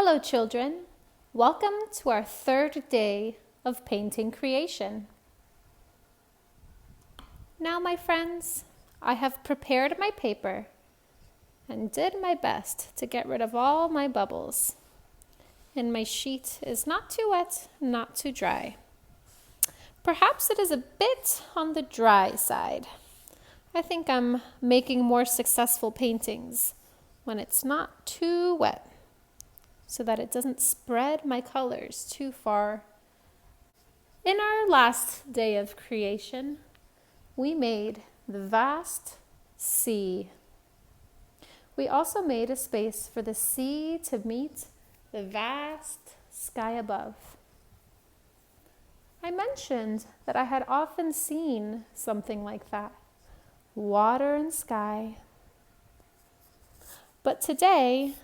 Hello children, welcome to our third day of painting creation. Now my friends, I have prepared my paper and did my best to get rid of all my bubbles. And my sheet is not too wet, not too dry. Perhaps it is a bit on the dry side. I think I'm making more successful paintings when it's not too wet, so that it doesn't spread my colors too far. In our last day of creation, we made the vast sea. We also made a space for the sea to meet the vast sky above. I mentioned that I had often seen something like that, water and sky. But today,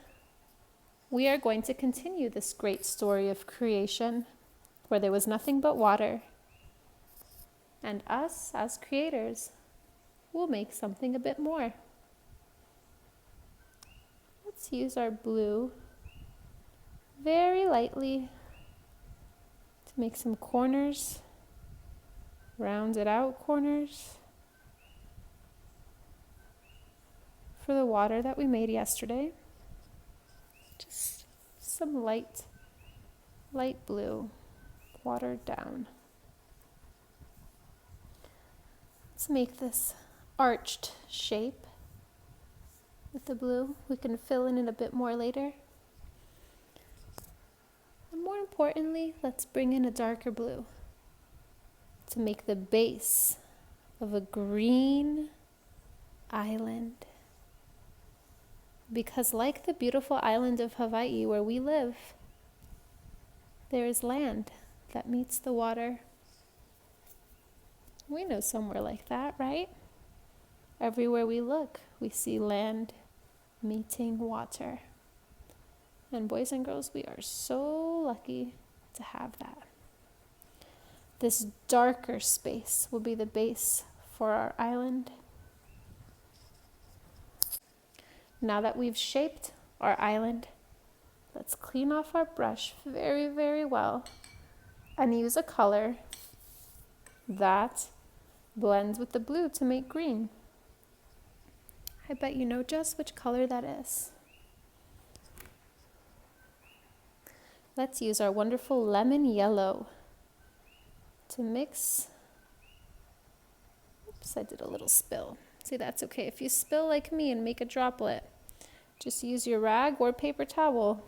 we are going to continue this great story of creation where there was nothing but water. And us, as creators, will make something a bit more. Let's use our blue very lightly to make some corners, rounded out corners for the water that we made yesterday. Just some light blue, watered down. Let's make this arched shape with the blue. We can fill in it a bit more later. And more importantly, let's bring in a darker blue to make the base of a green island. Because like the beautiful island of Hawaii where we live, there is land that meets the water. We know somewhere like that, right? Everywhere we look, we see land meeting water. And boys and girls, we are so lucky to have that. This darker space will be the base for our island. Now that we've shaped our island, let's clean off our brush very, very well and use a color that blends with the blue to make green. I bet you know just which color that is. Let's use our wonderful lemon yellow to mix. Oops, I did a little spill. See, that's okay. If you spill like me and make a droplet, just use your rag or paper towel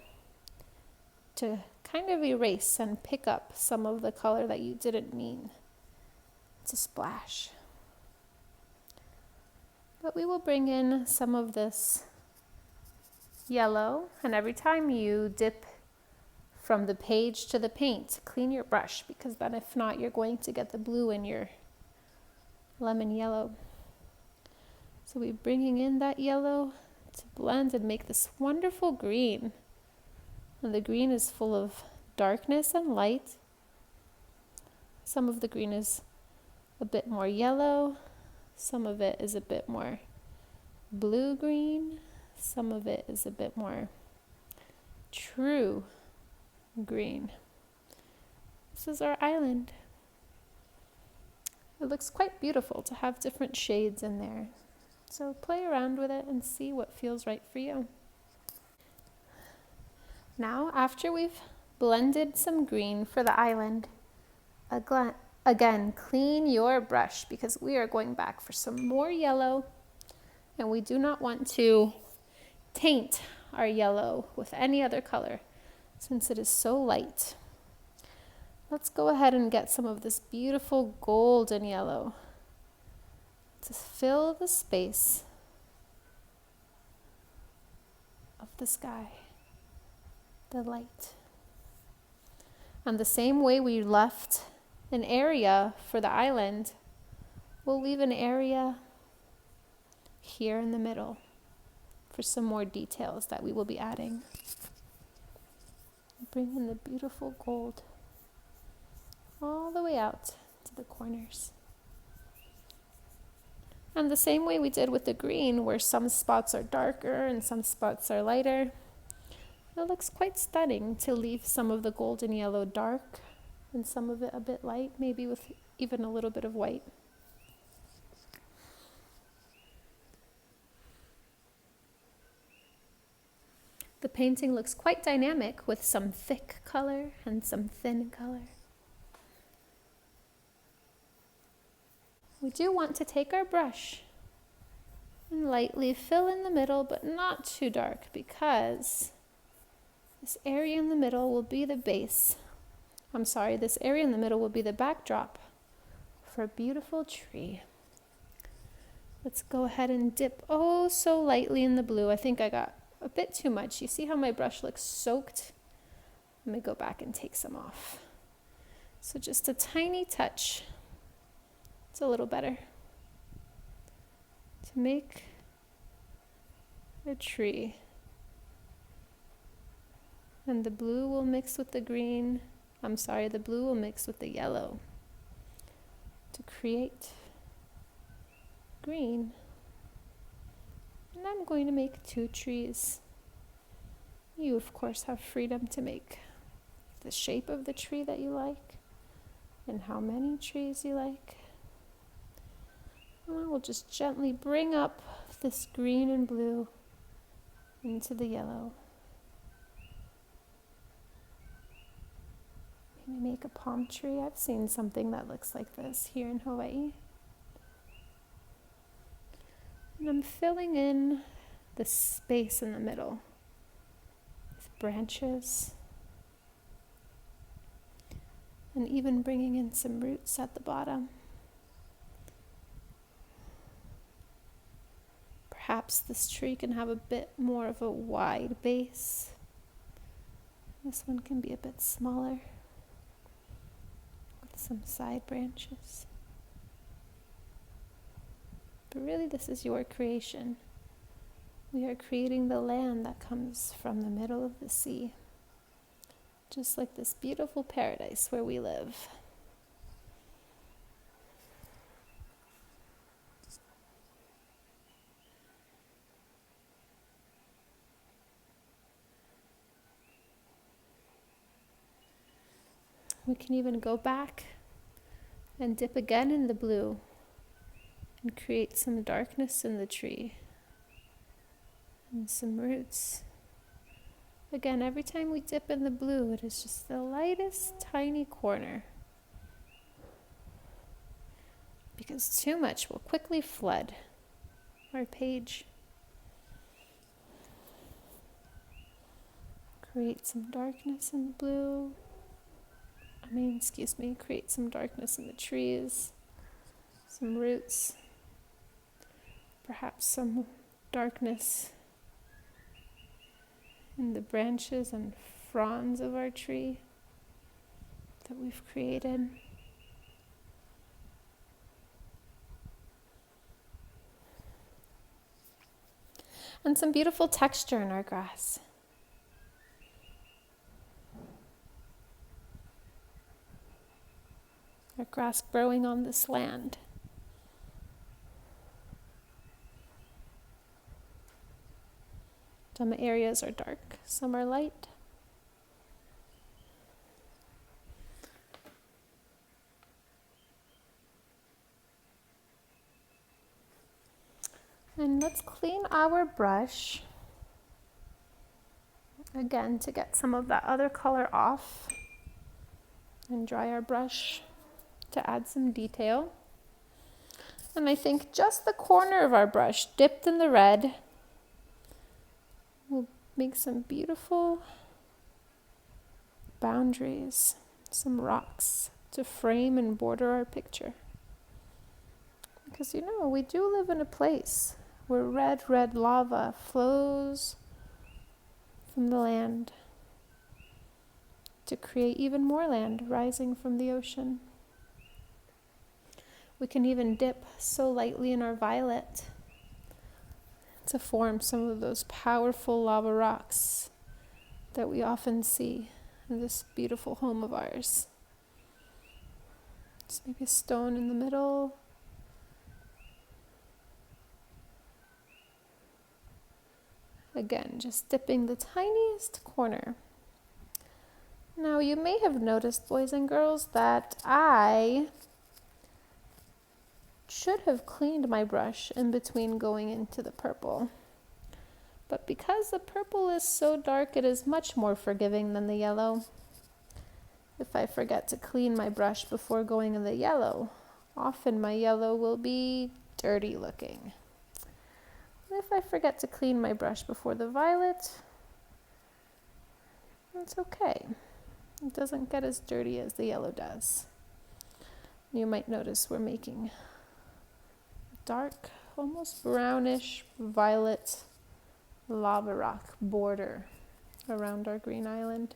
to kind of erase and pick up some of the color that you didn't mean to splash. But we will bring in some of this yellow, and every time you dip from the page to the paint, clean your brush, because then if not, you're going to get the blue in your lemon yellow. So we're bringing in that yellow to blend and make this wonderful green. And the green is full of darkness and light. Some of the green is a bit more yellow. Some of it is a bit more blue-green. Some of it is a bit more true green. This is our island. It looks quite beautiful to have different shades in there. So play around with it and see what feels right for you. Now, after we've blended some green for the island, again, clean your brush because we are going back for some more yellow, and we do not want to taint our yellow with any other color since it is so light. Let's go ahead and get some of this beautiful golden yellow to fill the space of the sky, the light. And the same way we left an area for the island, we'll leave an area here in the middle for some more details that we will be adding. Bring in the beautiful gold all the way out to the corners. And the same way we did with the green, where some spots are darker and some spots are lighter, It looks quite stunning to leave some of the golden yellow dark and some of it a bit light, maybe with even a little bit of white. The painting looks quite dynamic with some thick color and some thin color. We do want to take our brush and lightly fill in the middle, but not too dark, because this area in the middle will be the base. This area in the middle will be the backdrop for a beautiful tree. Let's go ahead and dip oh so lightly in the blue. I think I got a bit too much. You see how my brush looks soaked? Let me go back and take some off. So just a tiny touch. It's a little better. To make a tree. And the blue will mix with the green. The blue will mix with the yellow to create green. And I'm going to make 2 trees. You, of course, have freedom to make the shape of the tree that you like and how many trees you like. And I will just gently bring up this green and blue into the yellow. Maybe make a palm tree. I've seen something that looks like this here in Hawaii. And I'm filling in the space in the middle with branches and even bringing in some roots at the bottom. Perhaps this tree can have a bit more of a wide base. This one can be a bit smaller with some side branches. But really, this is your creation. We are creating the land that comes from the middle of the sea, just like this beautiful paradise where we live. We can even go back and dip again in the blue and create some darkness in the tree and some roots. Again, every time we dip in the blue, it is just the lightest tiny corner, because too much will quickly flood our page. Create some darkness in the blue. Create some darkness in the trees, some roots, perhaps some darkness in the branches and fronds of our tree that we've created. And some beautiful texture in our grass. Our grass growing on this land. Some areas are dark, some are light. And let's clean our brush again to get some of that other color off and dry our brush to add some detail. And I think just the corner of our brush dipped in the red will make some beautiful boundaries, some rocks to frame and border our picture. Because we do live in a place where red lava flows from the land to create even more land rising from the ocean. We can even dip so lightly in our violet to form some of those powerful lava rocks that we often see in this beautiful home of ours. Just maybe a stone in the middle. Again, just dipping the tiniest corner. Now you may have noticed, boys and girls, that I should have cleaned my brush in between going into the purple. But because the purple is so dark, it is much more forgiving than the yellow. If I forget to clean my brush before going in the yellow, often my yellow will be dirty looking. And if I forget to clean my brush before the violet, it's okay. It doesn't get as dirty as the yellow does. You might notice we're making dark, almost brownish violet lava rock border around our green island.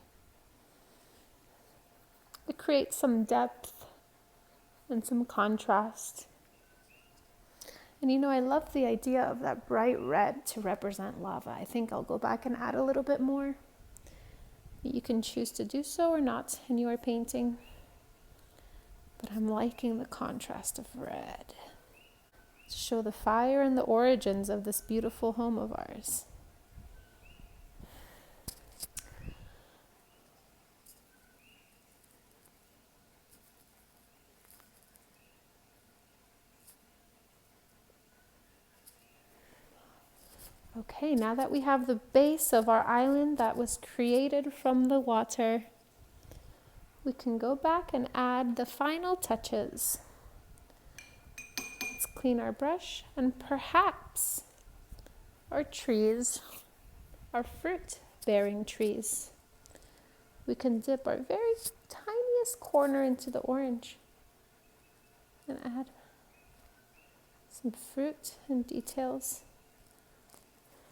It creates some depth and some contrast. And you know, I love the idea of that bright red to represent lava. I think I'll go back and add a little bit more. You can choose to do so or not in your painting. But I'm liking the contrast of red to show the fire and the origins of this beautiful home of ours. Okay, now that we have the base of our island that was created from the water, we can go back and add the final touches. Let's clean our brush and perhaps our trees, our fruit-bearing trees. We can dip our very tiniest corner into the orange and add some fruit and details.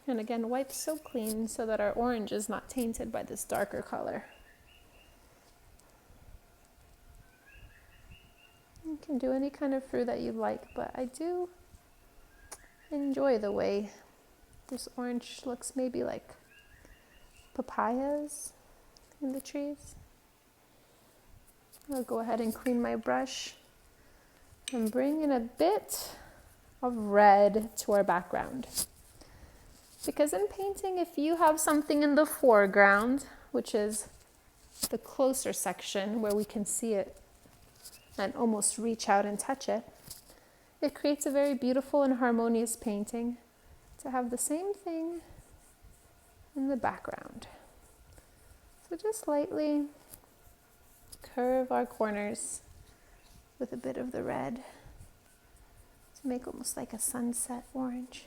And again, wipe so clean so that our orange is not tainted by this darker color. You can do any kind of fruit that you like, but I do enjoy the way this orange looks maybe like papayas in the trees. I'll go ahead and clean my brush and bring in a bit of red to our background. Because in painting, if you have something in the foreground, which is the closer section where we can see it and almost reach out and touch it, it creates a very beautiful and harmonious painting to have the same thing in the background. So just lightly curve our corners with a bit of the red to make almost like a sunset orange.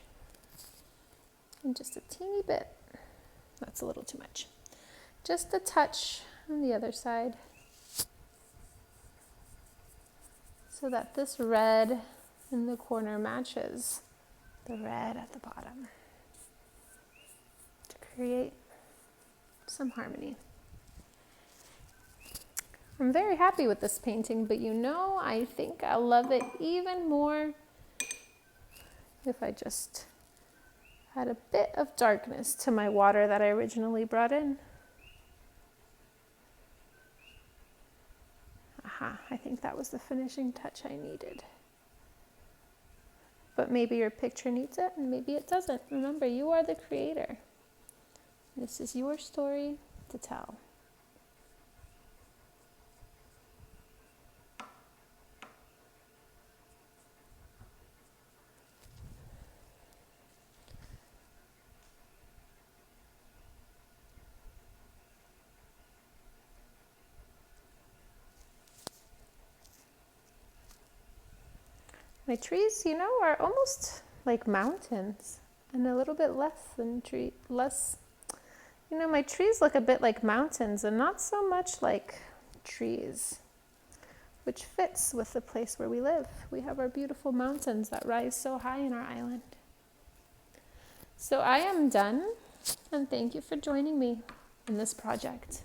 And just a teeny bit, that's a little too much. Just a touch on the other side so that this red in the corner matches the red at the bottom to create some harmony. I'm very happy with this painting, but you know, I think I'll love it even more if I just add a bit of darkness to my water that I originally brought in. Aha, I think that was the finishing touch I needed. But maybe your picture needs it and maybe it doesn't. Remember, you are the creator. This is your story to tell. My trees, you know, are almost like mountains and a little bit less than my trees look a bit like mountains and not so much like trees, which fits with the place where we live. We have our beautiful mountains that rise so high in our island. So I am done, and thank you for joining me in this project.